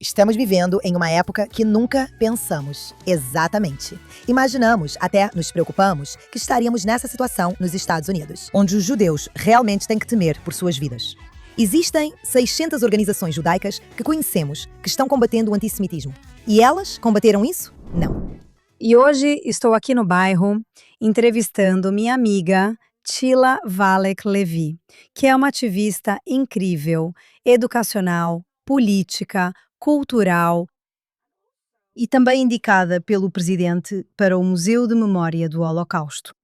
Estamos vivendo em uma época que nunca pensamos. Exatamente. Imaginamos, até nos preocupamos, que estaríamos nessa situação nos Estados Unidos, onde os judeus realmente têm que temer por suas vidas. Existem 600 organizações judaicas que conhecemos que estão combatendo o antissemitismo. E elas combateram isso? Não. E hoje estou aqui no bairro entrevistando minha amiga Tila Valek Levi, que é uma ativista incrível, educacional, política, cultural e também indicada pelo presidente para o Museu de Memória do Holocausto.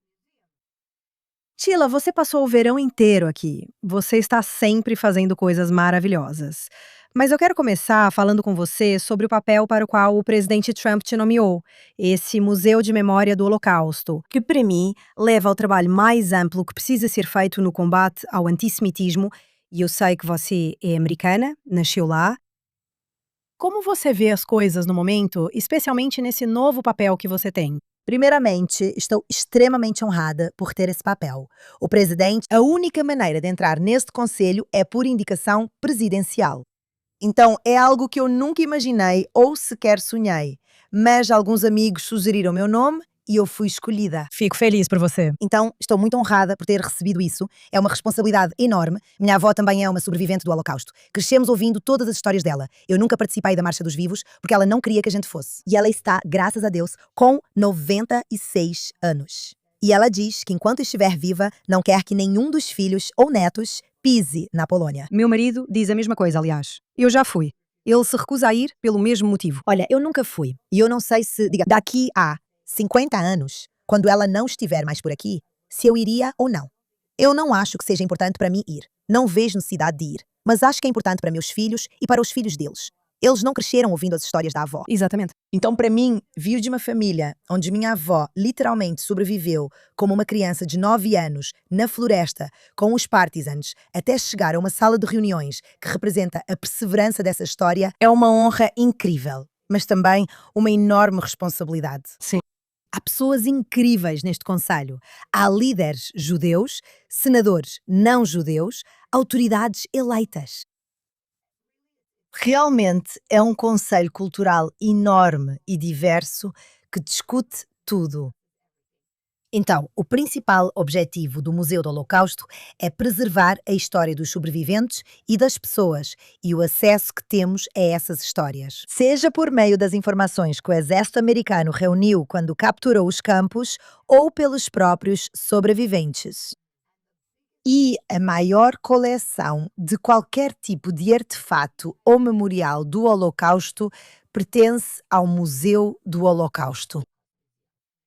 Tila, você passou o verão inteiro aqui. Você está sempre fazendo coisas maravilhosas. Mas eu quero começar falando com você sobre o papel para o qual o presidente Trump te nomeou, esse Museu de Memória do Holocausto, que para mim leva ao trabalho mais amplo que precisa ser feito no combate ao antissemitismo. E eu sei que você é americana, nasceu lá. Como você vê as coisas no momento, especialmente nesse novo papel que você tem? Primeiramente, estou extremamente honrada por ter esse papel. O presidente, a única maneira de entrar neste conselho é por indicação presidencial. Então, é algo que eu nunca imaginei ou sequer sonhei. Mas alguns amigos sugeriram meu nome e eu fui escolhida. Fico feliz por você. Então, estou muito honrada por ter recebido isso. É uma responsabilidade enorme. Minha avó também é uma sobrevivente do Holocausto. Crescemos ouvindo todas as histórias dela. Eu nunca participei da Marcha dos Vivos porque ela não queria que a gente fosse. E ela está, graças a Deus, com 96 anos. E ela diz que enquanto estiver viva, não quer que nenhum dos filhos ou netos pise na Polônia. Meu marido diz a mesma coisa, aliás. Eu já fui. Ele se recusa a ir pelo mesmo motivo. Olha, eu nunca fui. E eu não sei se, daqui a 50 anos, quando ela não estiver mais por aqui, se eu iria ou não. Eu não acho que seja importante para mim ir. Não vejo necessidade de ir. Mas acho que é importante para meus filhos e para os filhos deles. Eles não cresceram ouvindo as histórias da avó. Exatamente. Então, para mim, vir de uma família onde minha avó literalmente sobreviveu como uma criança de 9 anos na floresta com os partisans até chegar a uma sala de reuniões que representa a perseverança dessa história é uma honra incrível, mas também uma enorme responsabilidade. Sim. Há pessoas incríveis neste conselho. Há líderes judeus, senadores não judeus, autoridades eleitas. Realmente é um conselho cultural enorme e diverso que discute tudo. Então, o principal objetivo do Museu do Holocausto é preservar a história dos sobreviventes e das pessoas e o acesso que temos a essas histórias. Seja por meio das informações que o exército americano reuniu quando capturou os campos ou pelos próprios sobreviventes. E a maior coleção de qualquer tipo de artefato ou memorial do Holocausto pertence ao Museu do Holocausto.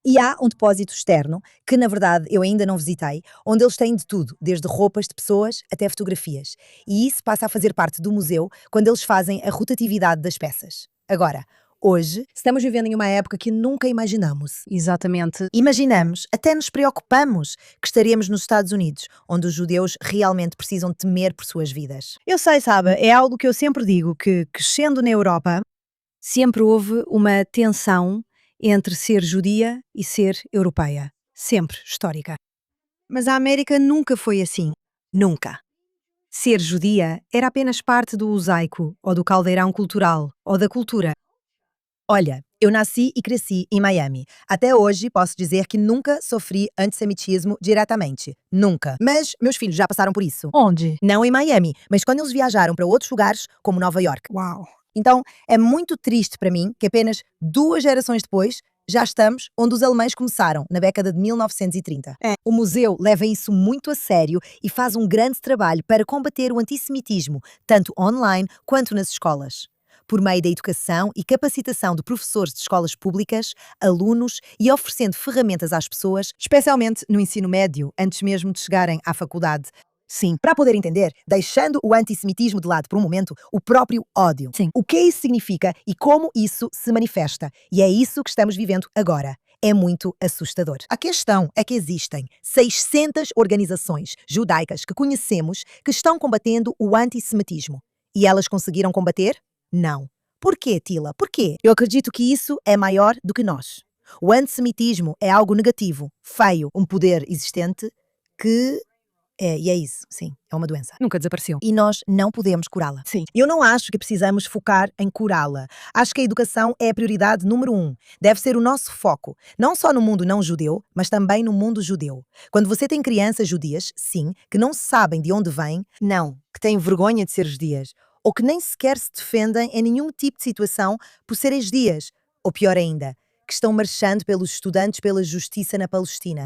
E há um depósito externo, que na verdade eu ainda não visitei, onde eles têm de tudo, desde roupas de pessoas até fotografias. E isso passa a fazer parte do museu quando eles fazem a rotatividade das peças. Agora, hoje, estamos vivendo em uma época que nunca imaginamos. Exatamente. Imaginamos, até nos preocupamos, que estaríamos nos Estados Unidos, onde os judeus realmente precisam temer por suas vidas. Eu sei, sabe, é algo que eu sempre digo, que crescendo na Europa, sempre houve uma tensão entre ser judia e ser europeia. Sempre histórica. Mas a América nunca foi assim. Nunca. Ser judia era apenas parte do mosaico, ou do caldeirão cultural, ou da cultura. Olha, eu nasci e cresci em Miami. Até hoje posso dizer que nunca sofri antissemitismo diretamente. Nunca. Mas meus filhos já passaram por isso. Onde? Não em Miami, mas quando eles viajaram para outros lugares, como Nova York. Uau! Então, é muito triste para mim que apenas 2 gerações depois já estamos onde os alemães começaram, na década de 1930. O museu leva isso muito a sério e faz um grande trabalho para combater o antissemitismo, tanto online quanto nas escolas. Por meio da educação e capacitação de professores de escolas públicas, alunos e oferecendo ferramentas às pessoas, especialmente no ensino médio, antes mesmo de chegarem à faculdade. Sim, para poder entender, deixando o antissemitismo de lado por um momento, o próprio ódio. Sim. O que isso significa e como isso se manifesta. E é isso que estamos vivendo agora. É muito assustador. A questão é que existem 600 organizações judaicas que conhecemos que estão combatendo o antissemitismo. E elas conseguiram combater? Não. Por quê, Tila? Por quê? Eu acredito que isso é maior do que nós. O antissemitismo é algo negativo, feio, um poder existente que E é isso, sim, é uma doença. Nunca desapareceu. E nós não podemos curá-la. Sim. Eu não acho que precisamos focar em curá-la. Acho que a educação é a prioridade número 1. Deve ser o nosso foco, não só no mundo não judeu, mas também no mundo judeu. Quando você tem crianças judias, sim, que não sabem de onde vêm, não, que têm vergonha de ser judias, ou que nem sequer se defendem em nenhum tipo de situação por serem judias, ou pior ainda, que estão marchando pelos estudantes pela justiça na Palestina.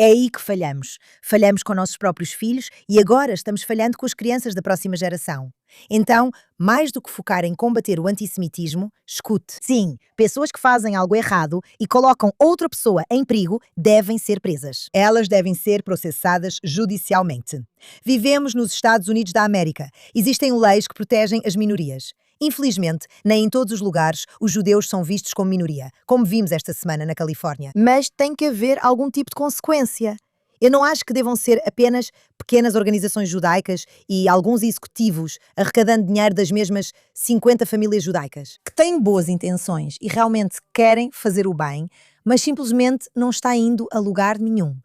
É aí que falhamos. Falhamos com nossos próprios filhos e agora estamos falhando com as crianças da próxima geração. Então, mais do que focar em combater o antissemitismo, escute. Sim, pessoas que fazem algo errado e colocam outra pessoa em perigo devem ser presas. Elas devem ser processadas judicialmente. Vivemos nos Estados Unidos da América. Existem leis que protegem as minorias. Infelizmente, nem em todos os lugares os judeus são vistos como minoria, como vimos esta semana na Califórnia. Mas tem que haver algum tipo de consequência. Eu não acho que devam ser apenas pequenas organizações judaicas e alguns executivos arrecadando dinheiro das mesmas 50 famílias judaicas, que têm boas intenções e realmente querem fazer o bem, mas simplesmente não está indo a lugar nenhum.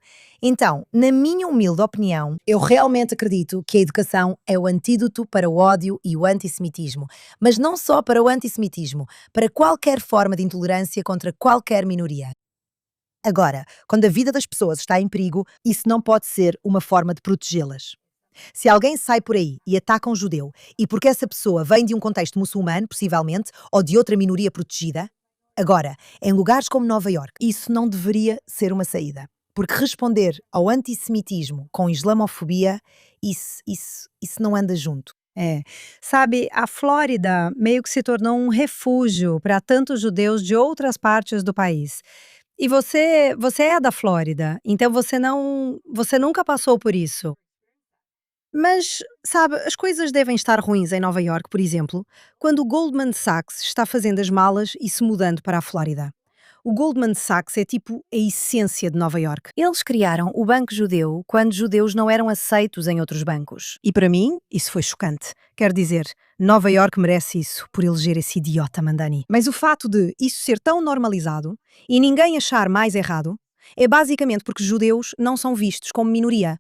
Então, na minha humilde opinião, eu realmente acredito que a educação é o antídoto para o ódio e o antissemitismo. Mas não só para o antissemitismo, para qualquer forma de intolerância contra qualquer minoria. Agora, quando a vida das pessoas está em perigo, isso não pode ser uma forma de protegê-las. Se alguém sai por aí e ataca um judeu, e porque essa pessoa vem de um contexto muçulmano, possivelmente, ou de outra minoria protegida, agora, em lugares como Nova Iorque, isso não deveria ser uma saída. Porque responder ao antissemitismo com islamofobia, isso não anda junto. Sabe, a Flórida meio que se tornou um refúgio para tantos judeus de outras partes do país. E você é da Flórida, então você nunca passou por isso. Mas, sabe, as coisas devem estar ruins em Nova York, por exemplo, quando o Goldman Sachs está fazendo as malas e se mudando para a Flórida. O Goldman Sachs é tipo a essência de Nova York. Eles criaram o Banco Judeu quando judeus não eram aceitos em outros bancos. E para mim, isso foi chocante. Quer dizer, Nova York merece isso por eleger esse idiota Mandani. Mas o fato de isso ser tão normalizado e ninguém achar mais errado é basicamente porque judeus não são vistos como minoria.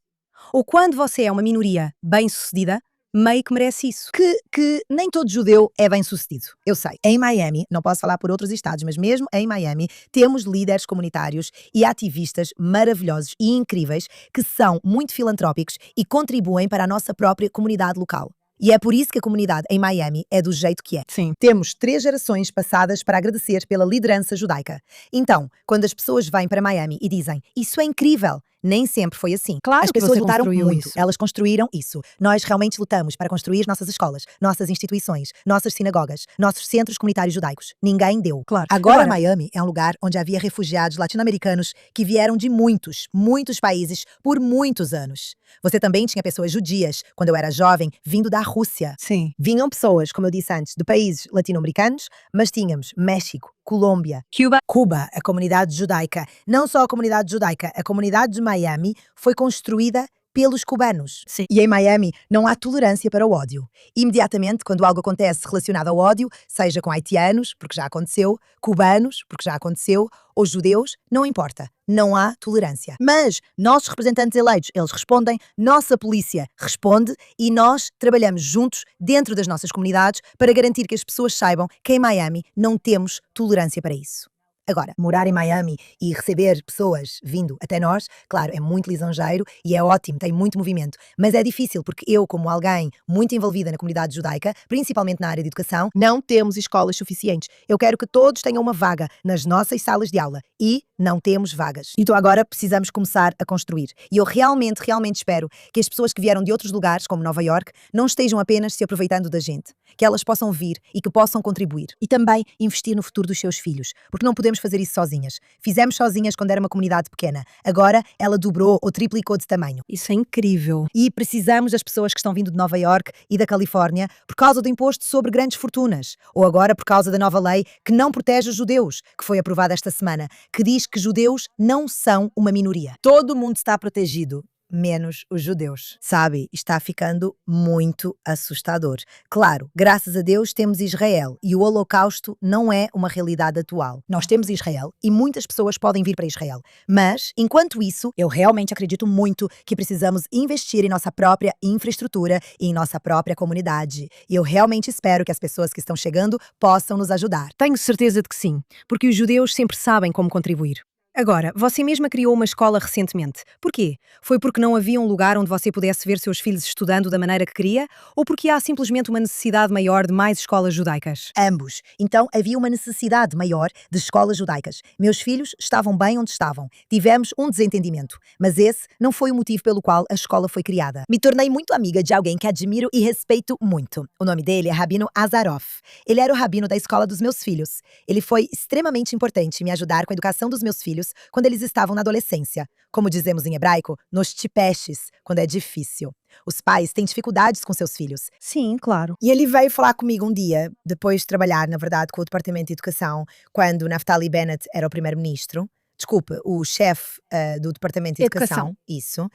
Ou quando você é uma minoria bem-sucedida, meio que merece isso. Que nem todo judeu é bem-sucedido. Eu sei. Em Miami, não posso falar por outros estados, mas mesmo em Miami, temos líderes comunitários e ativistas maravilhosos e incríveis que são muito filantrópicos e contribuem para a nossa própria comunidade local. E é por isso que a comunidade em Miami é do jeito que é. Sim. Temos 3 gerações passadas para agradecer pela liderança judaica. Então, quando as pessoas vêm para Miami e dizem "isso é incrível", nem sempre foi assim. Claro as que pessoas você lutaram construiu muito. isso. Elas construíram isso. Nós realmente lutamos para construir nossas escolas, nossas instituições, nossas sinagogas, nossos centros comunitários judaicos. Ninguém deu. Claro. Agora, Miami é um lugar onde havia refugiados latino-americanos que vieram de muitos, muitos países por muitos anos. Você também tinha pessoas judias, quando eu era jovem, vindo da Rússia. Sim. Vinham pessoas, como eu disse antes, de países latino-americanos, mas tínhamos México, Colômbia, Cuba, a comunidade judaica. Não só a comunidade judaica, a comunidade de Miami foi construída pelos cubanos. Sim. E em Miami não há tolerância para o ódio. Imediatamente, quando algo acontece relacionado ao ódio, seja com haitianos, porque já aconteceu, cubanos, porque já aconteceu, ou judeus, não importa. Não há tolerância. Mas nossos representantes eleitos, eles respondem, nossa polícia responde e nós trabalhamos juntos dentro das nossas comunidades para garantir que as pessoas saibam que em Miami não temos tolerância para isso. Agora, morar em Miami e receber pessoas vindo até nós, claro, é muito lisonjeiro e é ótimo, tem muito movimento, mas é difícil porque eu, como alguém muito envolvida na comunidade judaica, principalmente na área de educação, não temos escolas suficientes. Eu quero que todos tenham uma vaga nas nossas salas de aula e não temos vagas. Então agora precisamos começar a construir. E eu realmente espero que as pessoas que vieram de outros lugares, como Nova York, não estejam apenas se aproveitando da gente, que elas possam vir e que possam contribuir. E também investir no futuro dos seus filhos, porque não podemos fazer isso sozinhas. Fizemos sozinhas quando era uma comunidade pequena. Agora ela dobrou ou triplicou de tamanho. Isso é incrível. E precisamos das pessoas que estão vindo de Nova York e da Califórnia por causa do imposto sobre grandes fortunas. Ou agora por causa da nova lei que não protege os judeus, que foi aprovada esta semana, que diz que judeus não são uma minoria. Todo mundo está protegido, menos os judeus. Sabe, está ficando muito assustador. Claro, graças a Deus temos Israel e o Holocausto não é uma realidade atual. Nós temos Israel e muitas pessoas podem vir para Israel. Mas, enquanto isso, eu realmente acredito muito que precisamos investir em nossa própria infraestrutura e em nossa própria comunidade. E eu realmente espero que as pessoas que estão chegando possam nos ajudar. Tenho certeza de que sim, porque os judeus sempre sabem como contribuir. Agora, você mesma criou uma escola recentemente. Porquê? Foi porque não havia um lugar onde você pudesse ver seus filhos estudando da maneira que queria? Ou porque há simplesmente uma necessidade maior de mais escolas judaicas? Ambos. Então havia uma necessidade maior de escolas judaicas. Meus filhos estavam bem onde estavam. Tivemos um desentendimento, mas esse não foi o motivo pelo qual a escola foi criada. Me tornei muito amiga de alguém que admiro e respeito muito. O nome dele é Rabino Azaroff. Ele era o rabino da escola dos meus filhos. Ele foi extremamente importante em me ajudar com a educação dos meus filhos quando eles estavam na adolescência. Como dizemos em hebraico, nos tipeches, quando é difícil. Os pais têm dificuldades com seus filhos. Sim, claro. E ele veio falar comigo um dia, depois de trabalhar, na verdade, com o Departamento de Educação, quando Naftali Bennett era o primeiro-ministro. Desculpe, o chefe do Departamento de Educação. Isso.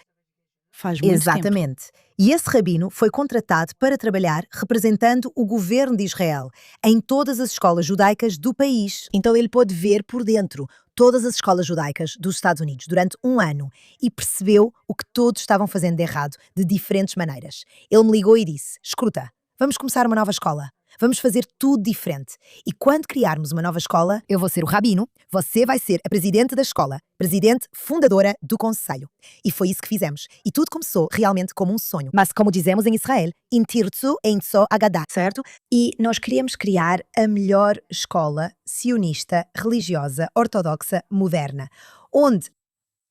Faz muito tempo. Exatamente. E esse rabino foi contratado para trabalhar representando o governo de Israel em todas as escolas judaicas do país. Então ele pôde ver por dentro todas as escolas judaicas dos Estados Unidos durante um ano e percebeu o que todos estavam fazendo de errado de diferentes maneiras. Ele me ligou e disse: escuta, vamos começar uma nova escola. Vamos fazer tudo diferente. E quando criarmos uma nova escola, eu vou ser o rabino, você vai ser a presidente da escola, presidente fundadora do conselho. E foi isso que fizemos. E tudo começou realmente como um sonho. Mas como dizemos em Israel, in tirtzu ein tzo agadah, certo? E nós queríamos criar a melhor escola sionista, religiosa, ortodoxa, moderna, onde,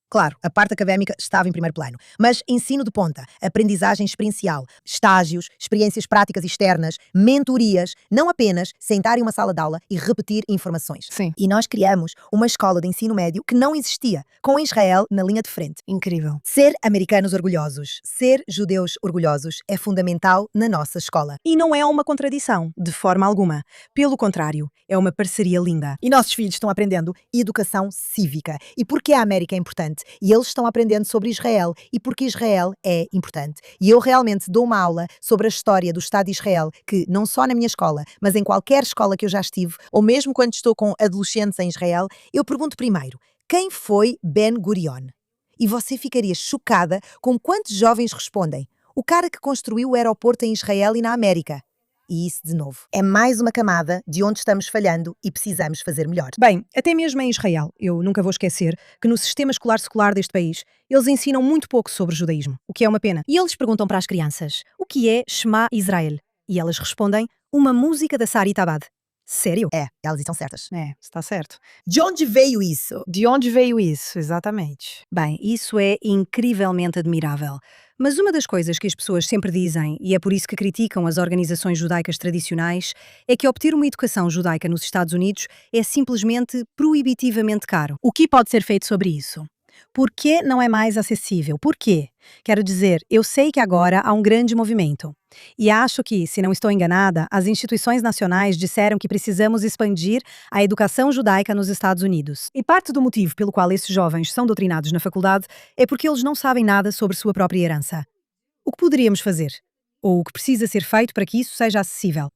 claro, a parte académica estava em primeiro plano, mas ensino de ponta, aprendizagem experiencial, estágios, experiências práticas externas, mentorias, não apenas sentar em uma sala de aula e repetir informações. Sim. E nós criamos uma escola de ensino médio que não existia, com Israel na linha de frente. Incrível. Ser americanos orgulhosos, ser judeus orgulhosos é fundamental na nossa escola. E não é uma contradição, de forma alguma. Pelo contrário, é uma parceria linda. E nossos filhos estão aprendendo educação cívica. E porque a América é importante. E eles estão aprendendo sobre Israel. E porque Israel é importante. E eu realmente dou uma aula sobre a história do Estado de Israel, que não só na minha escola, mas em qualquer escola que eu já estive, ou mesmo quando estou com adolescentes em Israel, eu pergunto primeiro, quem foi Ben Gurion? E você ficaria chocada com quantos jovens respondem. O cara que construiu o aeroporto em Israel e na América. E isso, de novo, é mais uma camada de onde estamos falhando e precisamos fazer melhor. Bem, até mesmo em Israel, eu nunca vou esquecer que no sistema escolar secular deste país, eles ensinam muito pouco sobre judaísmo, o que é uma pena. E eles perguntam para as crianças, o que é Shema Israel? E elas respondem, uma música da Sarit Abad. Sério? É, elas estão certas. É, está certo. De onde veio isso? De onde veio isso, exatamente? Bem, isso é incrivelmente admirável. Mas uma das coisas que as pessoas sempre dizem, e é por isso que criticam as organizações judaicas tradicionais, é que obter uma educação judaica nos Estados Unidos é simplesmente proibitivamente caro. O que pode ser feito sobre isso? Por que não é mais acessível? Por quê? Quero dizer, eu sei que agora há um grande movimento. E acho que, se não estou enganada, as instituições nacionais disseram que precisamos expandir a educação judaica nos Estados Unidos. E parte do motivo pelo qual esses jovens são doutrinados na faculdade é porque eles não sabem nada sobre sua própria herança. O que poderíamos fazer? Ou o que precisa ser feito para que isso seja acessível?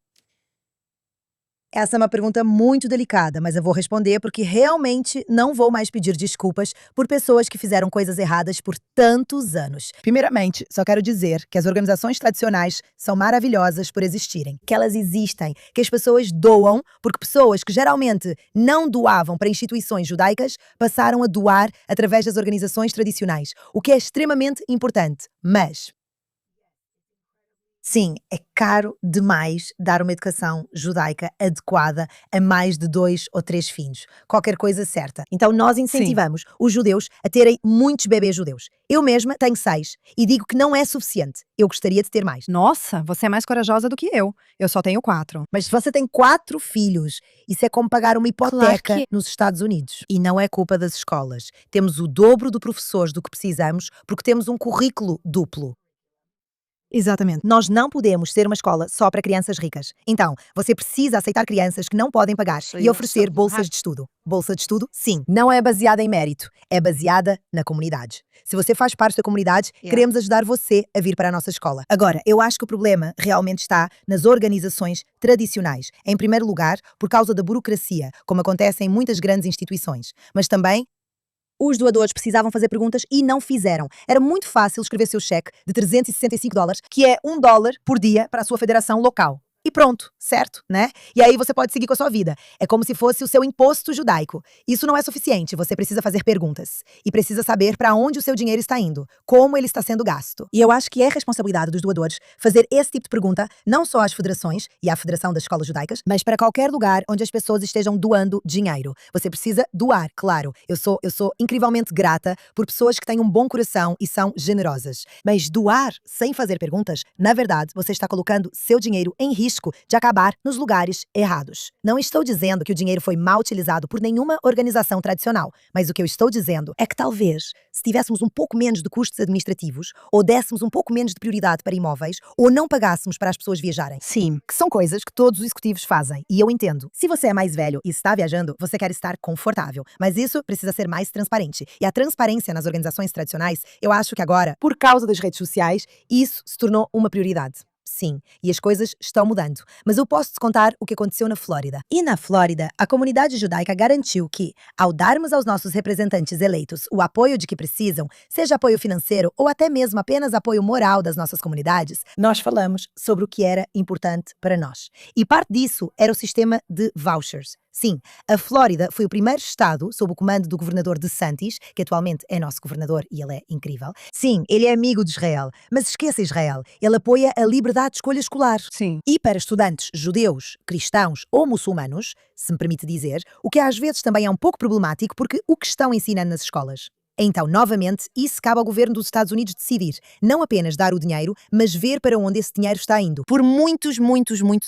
Essa é uma pergunta muito delicada, mas eu vou responder porque realmente não vou mais pedir desculpas por pessoas que fizeram coisas erradas por tantos anos. Primeiramente, só quero dizer que as organizações tradicionais são maravilhosas por existirem, que elas existem, que as pessoas doam, porque pessoas que geralmente não doavam para instituições judaicas passaram a doar através das organizações tradicionais, o que é extremamente importante. Mas sim, é caro demais dar uma educação judaica adequada a mais de 2 ou 3 filhos. Qualquer coisa certa. Então nós incentivamos os judeus a terem muitos bebês judeus. Eu mesma tenho 6 e digo que não é suficiente. Eu gostaria de ter mais. Nossa, você é mais corajosa do que eu. Eu só tenho 4. Mas se você tem 4 filhos, isso é como pagar uma hipoteca Claro que- nos Estados Unidos. E não é culpa das escolas. Temos o dobro de professores do que precisamos porque temos um currículo duplo. Exatamente. Nós não podemos ser uma escola só para crianças ricas. Então, você precisa aceitar crianças que não podem pagar e oferecer bolsas de estudo. Bolsa de estudo, sim, não é baseada em mérito, é baseada na comunidade. Se você faz parte da comunidade, queremos ajudar você a vir para a nossa escola. Agora, eu acho que o problema realmente está nas organizações tradicionais. Em primeiro lugar, por causa da burocracia, como acontece em muitas grandes instituições, mas também os doadores precisavam fazer perguntas e não fizeram. Era muito fácil escrever seu cheque de $365, que é $1 por dia para a sua federação local. E pronto, certo, né? E aí você pode seguir com a sua vida. É como se fosse o seu imposto judaico. Isso não é suficiente, você precisa fazer perguntas. E precisa saber para onde o seu dinheiro está indo, como ele está sendo gasto. E eu acho que é responsabilidade dos doadores fazer esse tipo de pergunta, não só às federações e à Federação das Escolas Judaicas, mas para qualquer lugar onde as pessoas estejam doando dinheiro. Você precisa doar, claro. Eu sou incrivelmente grata por pessoas que têm um bom coração e são generosas. Mas doar sem fazer perguntas, na verdade, você está colocando seu dinheiro em risco de acabar nos lugares errados. Não estou dizendo que o dinheiro foi mal utilizado por nenhuma organização tradicional, mas o que eu estou dizendo é que talvez, se tivéssemos um pouco menos de custos administrativos, ou dessemos um pouco menos de prioridade para imóveis, ou não pagássemos para as pessoas viajarem. Sim. Que são coisas que todos os executivos fazem, e eu entendo. Se você é mais velho e está viajando, você quer estar confortável, mas isso precisa ser mais transparente. E a transparência nas organizações tradicionais, eu acho que agora, por causa das redes sociais, isso se tornou uma prioridade. Sim, e as coisas estão mudando. Mas eu posso te contar o que aconteceu na Flórida. E na Flórida, a comunidade judaica garantiu que, ao darmos aos nossos representantes eleitos o apoio de que precisam, seja apoio financeiro ou até mesmo apenas apoio moral das nossas comunidades, nós falamos sobre o que era importante para nós. E parte disso era o sistema de vouchers. Sim, a Flórida foi o primeiro estado sob o comando do governador DeSantis, que atualmente é nosso governador e ele é incrível. Sim, ele é amigo de Israel, mas esqueça Israel, ele apoia a liberdade de escolha escolar. Sim. E para estudantes judeus, cristãos ou muçulmanos, se me permite dizer, o que às vezes também é um pouco problemático porque o que estão ensinando nas escolas. Então, novamente, isso cabe ao governo dos Estados Unidos decidir, não apenas dar o dinheiro, mas ver para onde esse dinheiro está indo. Por muitos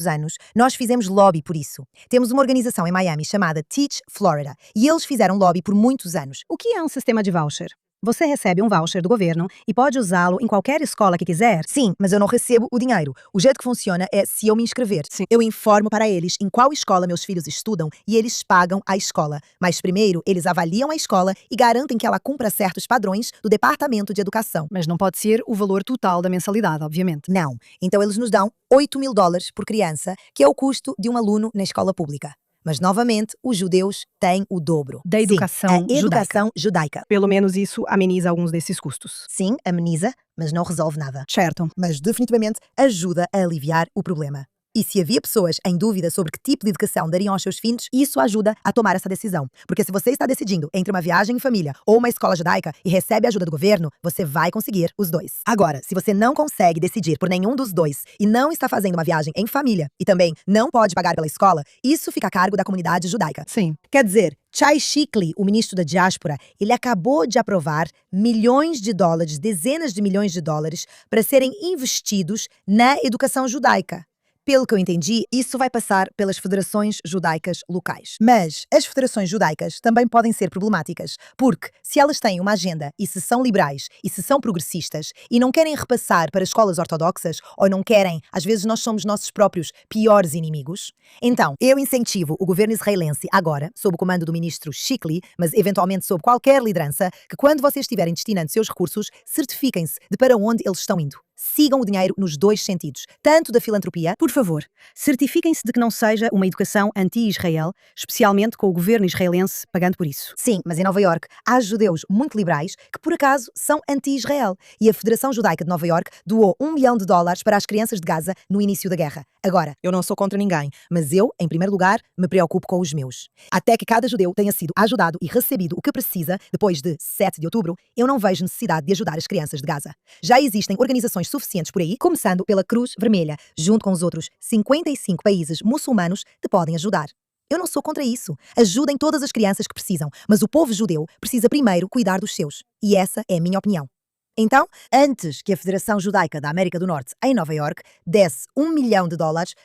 anos, nós fizemos lobby por isso. Temos uma organização em Miami chamada Teach Florida, e eles fizeram lobby por muitos anos. O que é um sistema de voucher? Você recebe um voucher do governo e pode usá-lo em qualquer escola que quiser? Sim, mas eu não recebo o dinheiro. O jeito que funciona é se eu me inscrever. Sim. Eu informo para eles em qual escola meus filhos estudam e eles pagam a escola. Mas primeiro, eles avaliam a escola e garantem que ela cumpra certos padrões do Departamento de Educação. Mas não pode ser o valor total da mensalidade, obviamente. Não. Então eles nos dão $8.000 por criança, que é o custo de um aluno na escola pública. Mas, novamente, os judeus têm o dobro. Da educação Sim, a educação judaica. Pelo menos isso ameniza alguns desses custos. Sim, ameniza, mas não resolve nada. Certo. Mas definitivamente ajuda a aliviar o problema. E se havia pessoas em dúvida sobre que tipo de educação dariam aos seus filhos, isso ajuda a tomar essa decisão. Porque se você está decidindo entre uma viagem em família ou uma escola judaica e recebe a ajuda do governo, você vai conseguir os dois. Agora, se você não consegue decidir por nenhum dos dois e não está fazendo uma viagem em família e também não pode pagar pela escola, isso fica a cargo da comunidade judaica. Sim. Quer dizer, Chai Shikli, o ministro da diáspora, ele acabou de aprovar milhões de dólares, dezenas de milhões de dólares, para serem investidos na educação judaica. Pelo que eu entendi, isso vai passar pelas federações judaicas locais. Mas as federações judaicas também podem ser problemáticas, porque se elas têm uma agenda e se são liberais e se são progressistas e não querem repassar para escolas ortodoxas ou não querem, às vezes nós somos nossos próprios piores inimigos, então eu incentivo o governo israelense agora, sob o comando do ministro Shikli, mas eventualmente sob qualquer liderança, que quando vocês estiverem destinando seus recursos, certifiquem-se de para onde eles estão indo. Sigam o dinheiro nos dois sentidos, tanto da filantropia. Por favor, certifiquem-se de que não seja uma educação anti-Israel, especialmente com o governo israelense pagando por isso. Sim, mas em Nova Iorque há judeus muito liberais que por acaso são anti-Israel e a Federação Judaica de Nova Iorque doou $1 milhão para as crianças de Gaza no início da guerra. Agora, eu não sou contra ninguém, mas eu, em primeiro lugar, me preocupo com os meus. Até que cada judeu tenha sido ajudado e recebido o que precisa depois de 7 de outubro, eu não vejo necessidade de ajudar as crianças de Gaza. Já existem organizações suficientes por aí, começando pela Cruz Vermelha, junto com os outros 55 países muçulmanos que podem ajudar. Eu não sou contra isso. Ajudem todas as crianças que precisam, mas o povo judeu precisa primeiro cuidar dos seus. E essa é a minha opinião. Então, antes que a Federação Judaica da América do Norte, em Nova Iorque, desse $1 milhão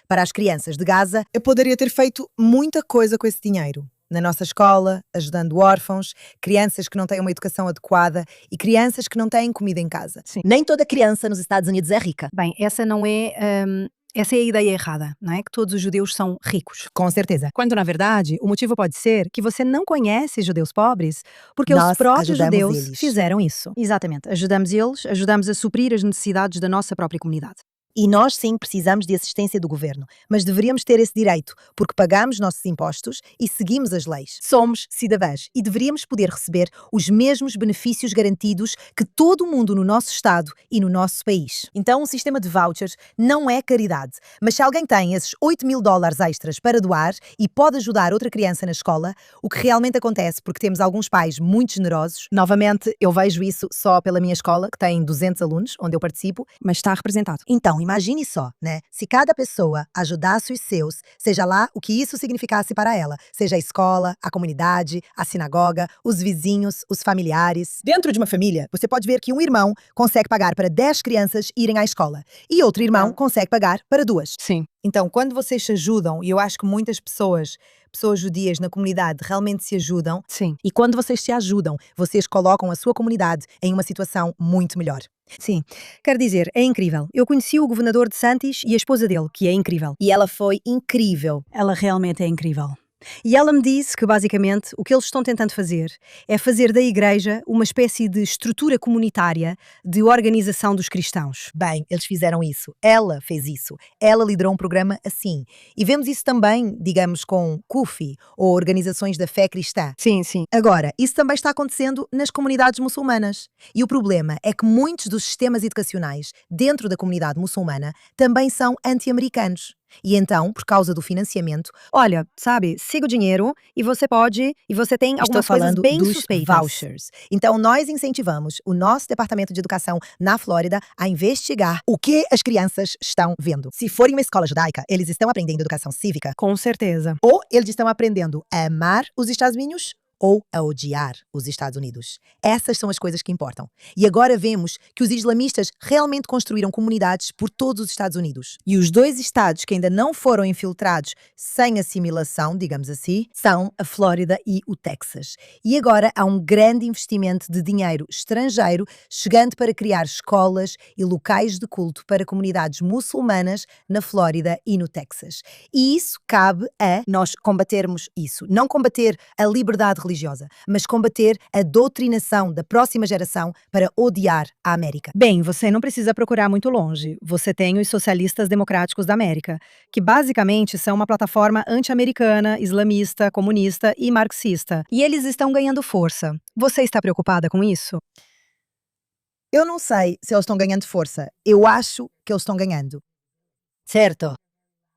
para as crianças de Gaza, eu poderia ter feito muita coisa com esse dinheiro. na nossa escola, ajudando órfãos, crianças que não têm uma educação adequada e crianças que não têm comida em casa. Sim. Nem toda criança nos Estados Unidos é rica. Bem, essa não é. Essa é a ideia errada, não é? Que todos os judeus são ricos. Com certeza. Quando, na verdade, o motivo pode ser que você não conhece judeus pobres porque Nós os próprios ajudamos judeus eles. fizeram isso. Exatamente. Ajudamos eles, ajudamos a suprir as necessidades da nossa própria comunidade. E nós sim precisamos de assistência do governo, mas deveríamos ter esse direito, porque pagamos nossos impostos e seguimos as leis. Somos cidadãs e deveríamos poder receber os mesmos benefícios garantidos que todo mundo no nosso estado e no nosso país. Então, um sistema de vouchers não é caridade, mas se alguém tem esses $8.000 extras para doar e pode ajudar outra criança na escola, o que realmente acontece porque temos alguns pais muito generosos. Novamente, eu vejo isso só pela minha escola, que tem 200 alunos, onde eu participo. Mas está representado. Então, imagine só, né? Se cada pessoa ajudasse os seus, seja lá o que isso significasse para ela, seja a escola, a comunidade, a sinagoga, os vizinhos, os familiares. Dentro de uma família, você pode ver que um irmão consegue pagar para 10 crianças irem à escola e outro irmão consegue pagar para 2. Sim. Então, quando vocês se ajudam, e eu acho que muitas pessoas judias na comunidade realmente se ajudam, Sim. e quando vocês se ajudam, vocês colocam a sua comunidade em uma situação muito melhor. Sim. Quer dizer, é incrível. Eu conheci o governador de Santis e a esposa dele, que é incrível. E ela foi incrível. Ela realmente é incrível. E ela me disse que, basicamente, o que eles estão tentando fazer é fazer da igreja uma espécie de estrutura comunitária de organização dos cristãos. Bem, eles fizeram isso. Ela fez isso. Ela liderou um programa assim. E vemos isso também, digamos, com CUFI, ou Organizações da Fé Cristã. Sim, sim. Agora, isso também está acontecendo nas comunidades muçulmanas. E o problema é que muitos dos sistemas educacionais dentro da comunidade muçulmana também são anti-americanos. E então, por causa do financiamento, Olha, sabe, siga o dinheiro e você tem estou algumas coisas falando bem dos suspeitas. vouchers. Então, nós incentivamos o nosso Departamento de Educação na Flórida a investigar o que as crianças estão vendo. Se forem uma escola judaica, eles estão aprendendo educação cívica, Com certeza. ou eles estão aprendendo a amar os Estados Unidos ou a odiar os Estados Unidos. Essas são as coisas que importam. E agora vemos que os islamistas realmente construíram comunidades por todos os Estados Unidos. E os 2 estados que ainda não foram infiltrados sem assimilação, digamos assim, são a Flórida e o Texas. E agora há um grande investimento de dinheiro estrangeiro chegando para criar escolas e locais de culto para comunidades muçulmanas na Flórida e no Texas. E isso cabe a nós combatermos isso. Não combater a liberdade religiosa, mas combater a doutrinação da próxima geração para odiar a América. Bem, você não precisa procurar muito longe. Você tem os Socialistas Democráticos da América, que basicamente são uma plataforma anti-americana, islamista, comunista e marxista. E eles estão ganhando força. Você está preocupada com isso? Eu não sei se eles estão ganhando força. Eu acho que eles estão ganhando. Certo.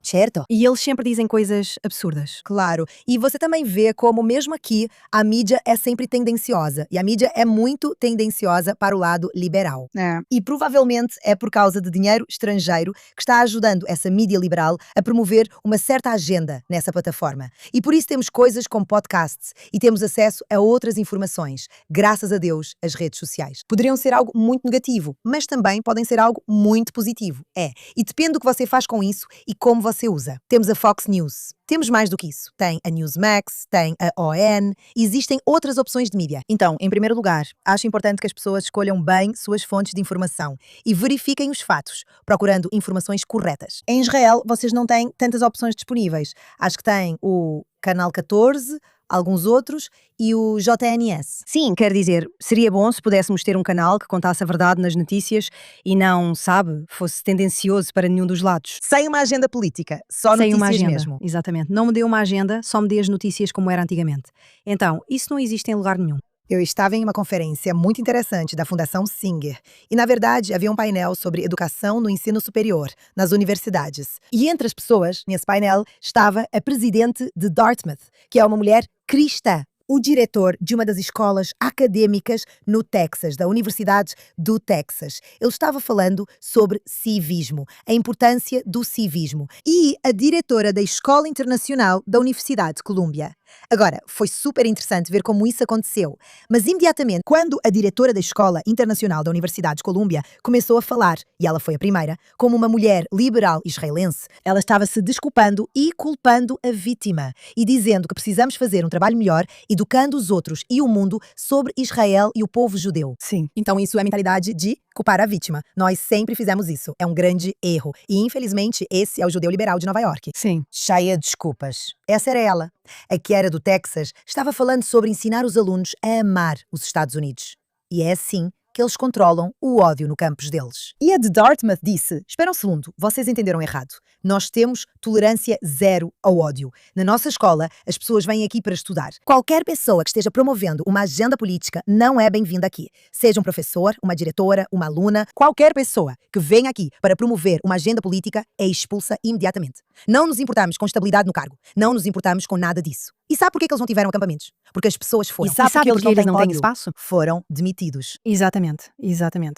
Certo? E eles sempre dizem coisas absurdas. Claro. E você também vê como, mesmo aqui, a mídia é sempre tendenciosa. E a mídia é muito tendenciosa para o lado liberal. E provavelmente é por causa de dinheiro estrangeiro que está ajudando essa mídia liberal a promover uma certa agenda nessa plataforma. E por isso temos coisas como podcasts e temos acesso a outras informações. Graças a Deus, as redes sociais. Poderiam ser algo muito negativo, mas também podem ser algo muito positivo. E depende do que você faz com isso e como você usa. Temos a Fox News. Temos mais do que isso. Tem a Newsmax, tem a ON, existem outras opções de mídia. Então, em primeiro lugar, acho importante que as pessoas escolham bem suas fontes de informação e verifiquem os fatos, procurando informações corretas. Em Israel, vocês não têm tantas opções disponíveis. Acho que tem o Canal 14, alguns outros, e o JNS. Sim, quer dizer, seria bom se pudéssemos ter um canal que contasse a verdade nas notícias e não, sabe, fosse tendencioso para nenhum dos lados. Sem uma agenda política, só Sem uma notícias agenda, mesmo. exatamente. Não me dê uma agenda, só me dê as notícias como era antigamente. Então, isso não existe em lugar nenhum. Eu estava em uma conferência muito interessante da Fundação Singer e, na verdade, havia um painel sobre educação no ensino superior, nas universidades. E entre as pessoas, nesse painel, estava a presidente de Dartmouth, que é uma mulher cristã, o diretor de uma das escolas acadêmicas no Texas, da Universidade do Texas. Ele estava falando sobre civismo, a importância do civismo. E a diretora da Escola Internacional da Universidade de Colômbia. Agora, foi super interessante ver como isso aconteceu, mas imediatamente, quando a diretora da Escola Internacional da Universidade de Colômbia começou a falar, e ela foi a primeira, como uma mulher liberal israelense, ela estava se desculpando e culpando a vítima, e dizendo que precisamos fazer um trabalho melhor, educando os outros e o mundo sobre Israel e o povo judeu. Sim. Então isso é a mentalidade de culpar a vítima. Nós sempre fizemos isso. É um grande erro. E infelizmente esse é o judeu liberal de Nova York. Sim. Cheia de desculpas. Essa era ela. A que era do Texas estava falando sobre ensinar os alunos a amar os Estados Unidos. E é assim que eles controlam o ódio no campus deles. E a de Dartmouth disse, espera um segundo, vocês entenderam errado. Nós temos tolerância zero ao ódio. Na nossa escola, as pessoas vêm aqui para estudar. Qualquer pessoa que esteja promovendo uma agenda política não é bem-vinda aqui. Seja um professor, uma diretora, uma aluna, qualquer pessoa que venha aqui para promover uma agenda política é expulsa imediatamente. Não nos importamos com estabilidade no cargo. Não nos importamos com nada disso. E sabe por que eles não tiveram acampamentos? Porque as pessoas foram. E sabe porque eles não têm ódio? espaço? Foram demitidos. Exatamente,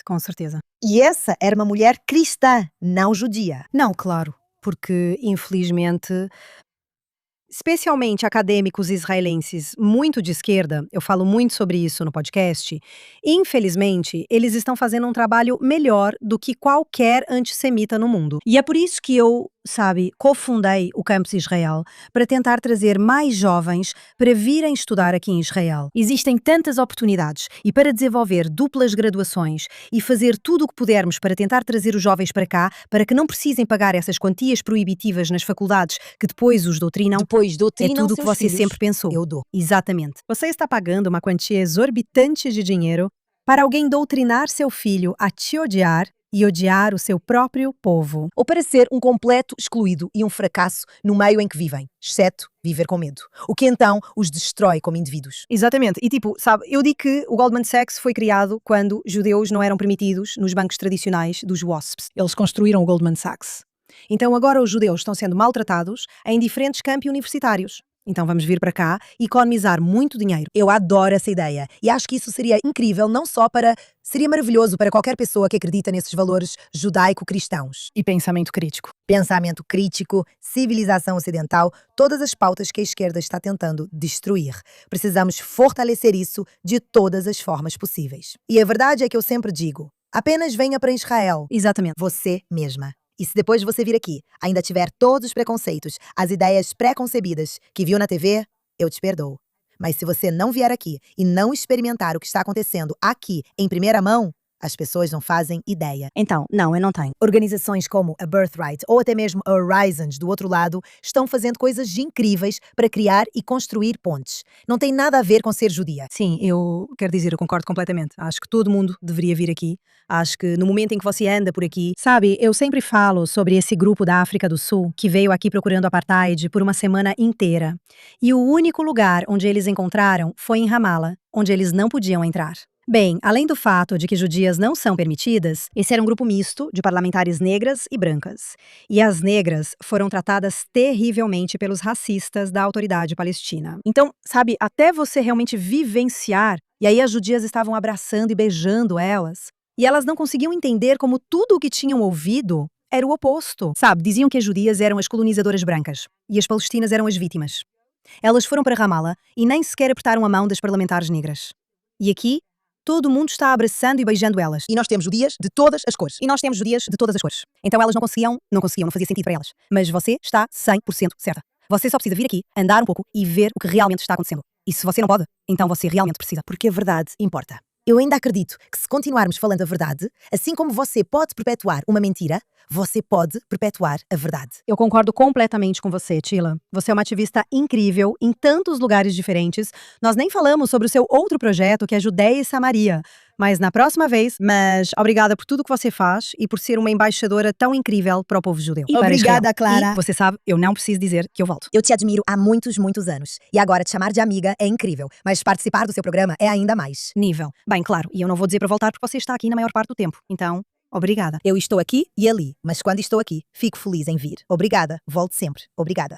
com certeza. E essa era uma mulher cristã, não judia. Não, claro, porque infelizmente, especialmente acadêmicos israelenses muito de esquerda, eu falo muito sobre isso no podcast, infelizmente, eles estão fazendo um trabalho melhor do que qualquer antissemita no mundo. E é por isso que eu, cofundei o Campus Israel para tentar trazer mais jovens para virem estudar aqui em Israel. Existem tantas oportunidades e para desenvolver duplas graduações e fazer tudo o que pudermos para tentar trazer os jovens para cá, para que não precisem pagar essas quantias proibitivas nas faculdades que depois os doutrinam. É tudo o que você sempre pensou. Eu dou. Exatamente. Você está pagando uma quantia exorbitante de dinheiro para alguém doutrinar seu filho a te odiar e odiar o seu próprio povo. Ou para ser um completo excluído e um fracasso no meio em que vivem, exceto viver com medo. O que então os destrói como indivíduos. Exatamente. E eu digo que o Goldman Sachs foi criado quando judeus não eram permitidos nos bancos tradicionais dos WASPs. Eles construíram o Goldman Sachs. Então agora os judeus estão sendo maltratados em diferentes campi universitários. Então vamos vir para cá e economizar muito dinheiro. Eu adoro essa ideia e acho que isso seria incrível seria maravilhoso para qualquer pessoa que acredita nesses valores judaico-cristãos. E pensamento crítico. Pensamento crítico, civilização ocidental, todas as pautas que a esquerda está tentando destruir. Precisamos fortalecer isso de todas as formas possíveis. E a verdade é que eu sempre digo, apenas venha para Israel. Exatamente. Você mesma. E se depois de você vir aqui ainda tiver todos os preconceitos, as ideias pré-concebidas que viu na TV, eu te perdoo. Mas se você não vier aqui e não experimentar o que está acontecendo aqui em primeira mão, as pessoas não fazem ideia. Então, não, eu não tenho. Organizações como a Birthright ou até mesmo a Horizons do outro lado estão fazendo coisas incríveis para criar e construir pontes. Não tem nada a ver com ser judia. Sim, eu quero dizer, eu concordo completamente. Acho que todo mundo deveria vir aqui. Acho que no momento em que você anda por aqui... Sabe, eu sempre falo sobre esse grupo da África do Sul que veio aqui procurando apartheid por uma semana inteira. E o único lugar onde eles encontraram foi em Ramallah, onde eles não podiam entrar. Bem, além do fato de que judias não são permitidas, esse era um grupo misto de parlamentares negras e brancas. E as negras foram tratadas terrivelmente pelos racistas da autoridade palestina. Então, até você realmente vivenciar, e aí as judias estavam abraçando e beijando elas, e elas não conseguiam entender como tudo o que tinham ouvido era o oposto. Diziam que as judias eram as colonizadoras brancas e as palestinas eram as vítimas. Elas foram para Ramallah e nem sequer apertaram a mão das parlamentares negras. E aqui, todo mundo está abraçando e beijando elas. E nós temos judias de todas as cores. Então elas não conseguiam, não fazia sentido para elas. Mas você está 100% certa. Você só precisa vir aqui, andar um pouco e ver o que realmente está acontecendo. E se você não pode, então você realmente precisa. Porque a verdade importa. Eu ainda acredito que se continuarmos falando a verdade, assim como você pode perpetuar uma mentira, você pode perpetuar a verdade. Eu concordo completamente com você, Tila. Você é uma ativista incrível em tantos lugares diferentes. Nós nem falamos sobre o seu outro projeto, que é Judeia e Samaria. Mas na próxima vez, obrigada por tudo que você faz e por ser uma embaixadora tão incrível para o povo judeu. Obrigada, Clara. E você sabe, eu não preciso dizer que eu volto. Eu te admiro há muitos, muitos anos. E agora te chamar de amiga é incrível. Mas participar do seu programa é ainda mais. Nível. Bem, claro. E eu não vou dizer para voltar porque você está aqui na maior parte do tempo. Então, obrigada. Eu estou aqui e ali. Mas quando estou aqui, fico feliz em vir. Obrigada. Volte sempre. Obrigada.